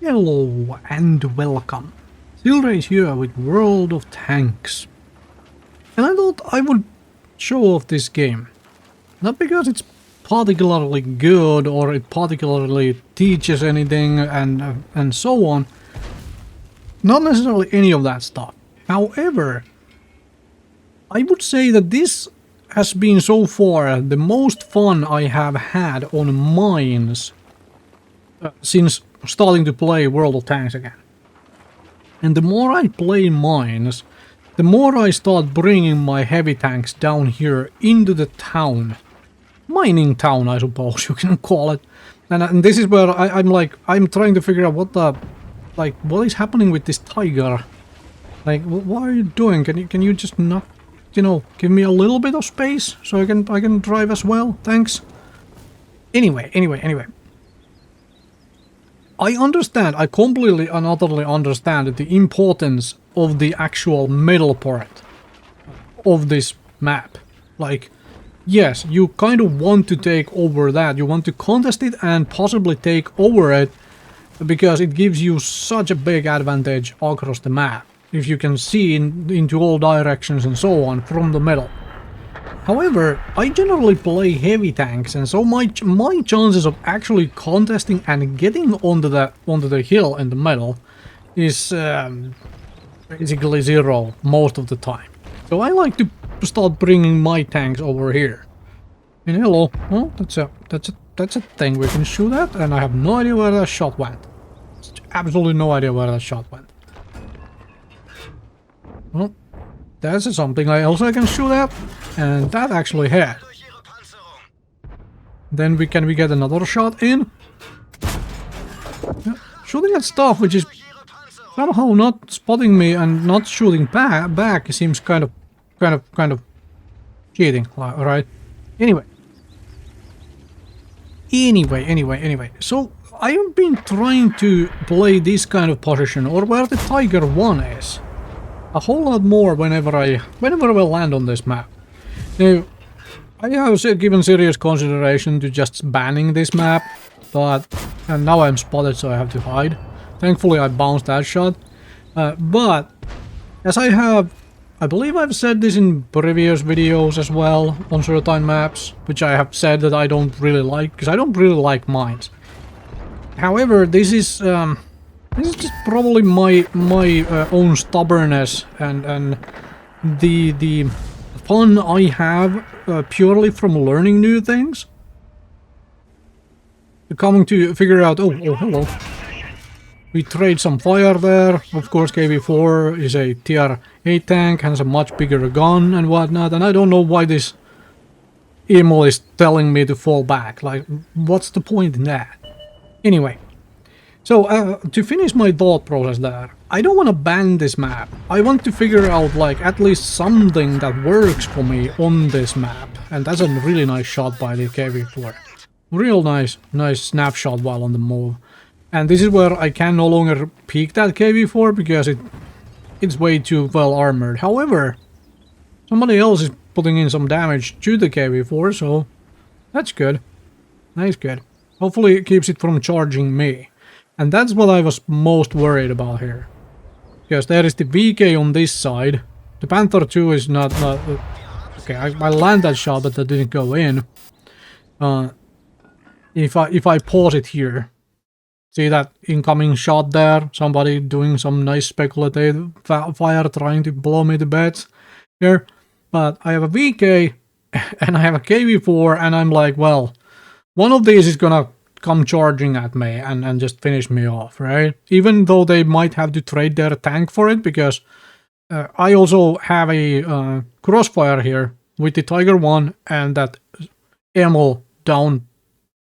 Hello and welcome. Silrace here with World of Tanks. And I thought I would show off this game. Not because it's particularly good or it particularly teaches anything and so on. Not necessarily any of that stuff. However, I would say that this has been so far the most fun I have had on mines since starting to play World of Tanks again. And the more I play mines, the more I start bringing my heavy tanks down here into the town. Mining town, I suppose you can call it. And this is where I'm trying to figure out what is happening with this tiger. Like, what are you doing? Can you just not, give me a little bit of space so I can drive as well? Thanks. Anyway. I completely and utterly understand the importance of the actual middle part of this map. Like, yes, you kind of want to take over that. You want to contest it and possibly take over it because it gives you such a big advantage across the map. If you can see into all directions and so on from the middle. However, I generally play heavy tanks, and so my chances of actually contesting and getting onto the hill in the middle is basically zero most of the time. So I like to start bringing my tanks over here. And hello, oh, that's a thing we can shoot at, and I have no idea where that shot went. Absolutely no idea where that shot went. Well, that's something I also can shoot at, and that actually hit. Then we get another shot in. Yeah, shooting at stuff which is somehow not spotting me and not shooting back seems kind of cheating, right? Anyway. So I have been trying to play this kind of position, or where the Tiger 1 is, a whole lot more whenever I land on this map. Now, I have given serious consideration to just banning this map, and now I'm spotted, so I have to hide. Thankfully I bounced that shot, but as I believe I've said this in previous videos as well on certain maps, which I have said that I don't really like, because I don't really like mines. However, this is just probably my own stubbornness and the fun I have purely from learning new things. Coming to figure out, oh hello. We trade some fire there. Of course, KV-4 is a tier 8 tank, has a much bigger gun and whatnot, and I don't know why this emo is telling me to fall back. Like, what's the point in that? Anyway. So, to finish my thought process there, I don't want to ban this map. I want to figure out, like, at least something that works for me on this map. And that's a really nice shot by the KV-4. Real nice snapshot while on the move. And this is where I can no longer peek that KV-4 because it's way too well armored. However, somebody else is putting in some damage to the KV-4, so that's good. Nice good. Hopefully it keeps it from charging me. And that's what I was most worried about here. Because there is the VK on this side. The Panther 2 is not okay, I landed that shot, but that didn't go in. If I pause it here, see that incoming shot there? Somebody doing some nice speculative fire trying to blow me to bits here. But I have a VK and I have a KV-4, and I'm like, well, one of these is gonna come charging at me and just finish me off, right? Even though they might have to trade their tank for it, because I also have a crossfire here with the Tiger 1 and that ammo down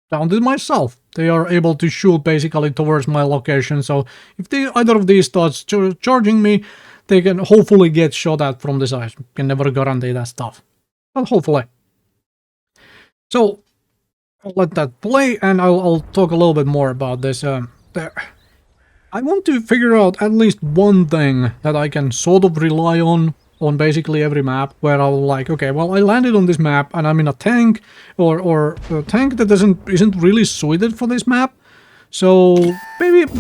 to myself. They are able to shoot basically towards my location, so if either of these starts charging me, they can hopefully get shot at from the side. Can never guarantee that stuff, but hopefully. So I'll let that play, and I'll talk a little bit more about this. I want to figure out at least one thing that I can sort of rely on basically every map, where I'll like, okay, well, I landed on this map, and I'm in a tank, or a tank that isn't really suited for this map, So maybe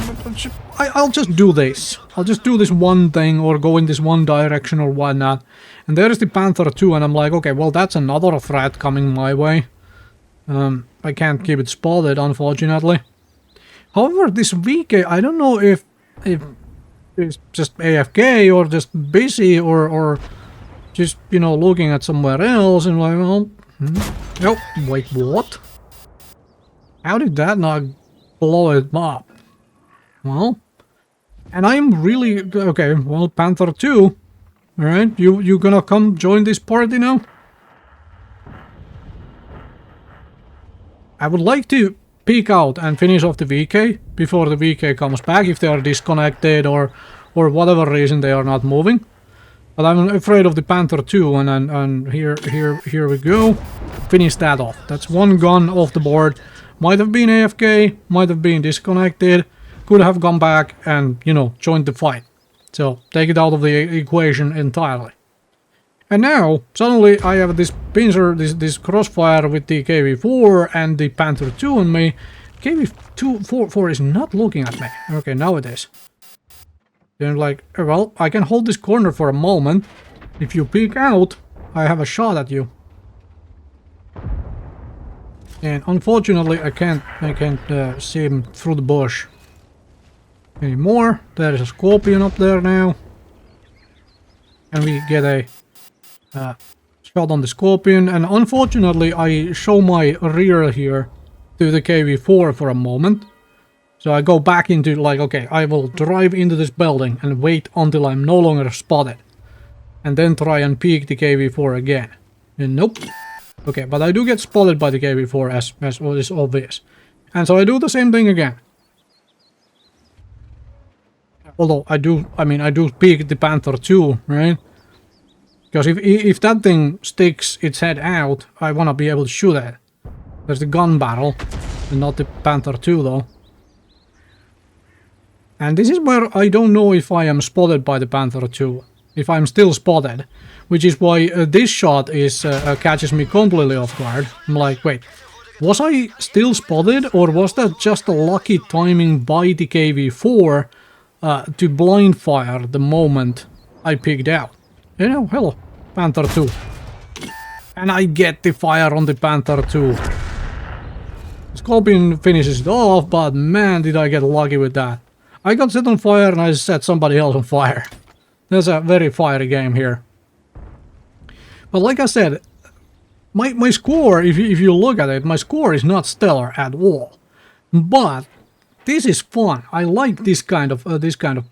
I'll just do this. I'll just do this one thing or go in this one direction or whatnot. And there's the Panther 2 and I'm like, okay, well that's another threat coming my way. I can't keep it spotted, unfortunately. However, this VK, I don't know if it's just AFK or just busy or just, you know, looking at somewhere else and like, well, oh, wait, what? How did that not blow it up? Well, and I'm really, okay, well, Panther 2, alright, you gonna come join this party now? I would like to peek out and finish off the VK before the VK comes back if they are disconnected or whatever reason they are not moving. But I'm afraid of the Panther 2 and here we go. Finish that off. That's one gun off the board. Might have been AFK, might have been disconnected, could have gone back and, you know, joined the fight. So take it out of the equation entirely. And now, suddenly I have this pincer, this crossfire with the KV-4 and the Panther 2 on me. KV-4 is not looking at me. Okay, now it is. Then like, well, I can hold this corner for a moment. If you peek out, I have a shot at you. And unfortunately, I can't see him through the bush anymore. There is a scorpion up there now. And we get a shot on the scorpion, and unfortunately I show my rear here to the KV-4 for a moment. So I go back into like, okay, I will drive into this building and wait until I'm no longer spotted. And then try and peek the KV-4 again. And nope. Okay, but I do get spotted by the KV-4 as is obvious. And so I do the same thing again. Although I do peek the Panther 2, right? Because if that thing sticks its head out, I want to be able to shoot it. There's the gun barrel, and not the Panther 2 though. And this is where I don't know if I am spotted by the Panther 2. If I'm still spotted. Which is why this shot is catches me completely off guard. I'm like, wait, was I still spotted? Or was that just a lucky timing by the KV-4 to blind fire the moment I peeked out? You know, hello, Panther 2. And I get the fire on the Panther 2. Scorpion finishes it off, but man, did I get lucky with that. I got set on fire and I set somebody else on fire. That's a very fiery game here. But like I said, my score, if you look at it, my score is not stellar at all. But this is fun. I like this kind of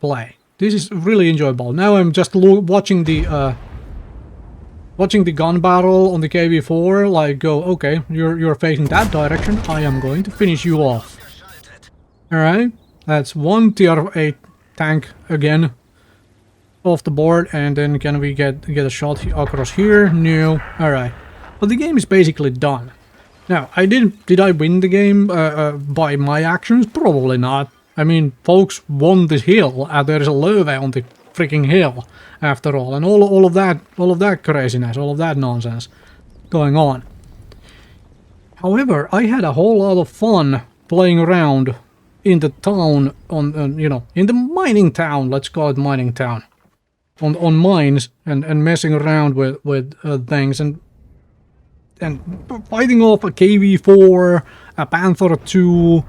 play. This is really enjoyable. Now I'm just watching the gun barrel on the KV-4, like go, okay, you're facing that direction, I am going to finish you off. Alright, that's one tier 8 tank again off the board, and then can we get a shot across here? No. Alright. But the game is basically done. Now, did I win the game by my actions? Probably not. I mean, folks won this hill, there's a love on the freaking hill, after all, and all of that craziness, all of that nonsense going on. However, I had a whole lot of fun playing around in the town, you know, in the mining town, let's call it mining town, on mines, and messing around with things, and fighting off a KV-4, a Panther 2,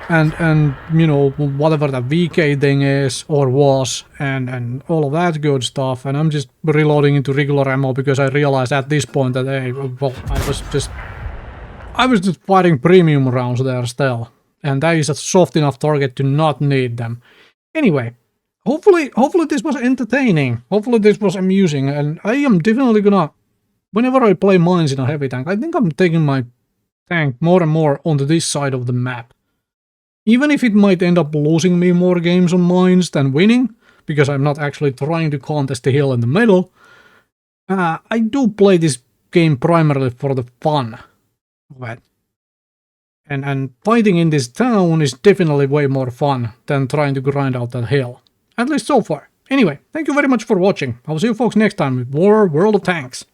and you know, whatever the VK thing is or was, and all of that good stuff. And I'm just reloading into regular ammo because I realized at this point that, hey, well, I was just fighting premium rounds there still, and that is a soft enough target to not need them. Anyway, hopefully this was entertaining. Hopefully this was amusing, and I am definitely gonna, whenever I play mines in a heavy tank, I think I'm taking my tank more and more onto this side of the map. Even if it might end up losing me more games on mines than winning, because I'm not actually trying to contest the hill in the middle, I do play this game primarily for the fun of it. And fighting in this town is definitely way more fun than trying to grind out that hill. At least so far. Anyway, thank you very much for watching. I'll see you folks next time with more World of Tanks.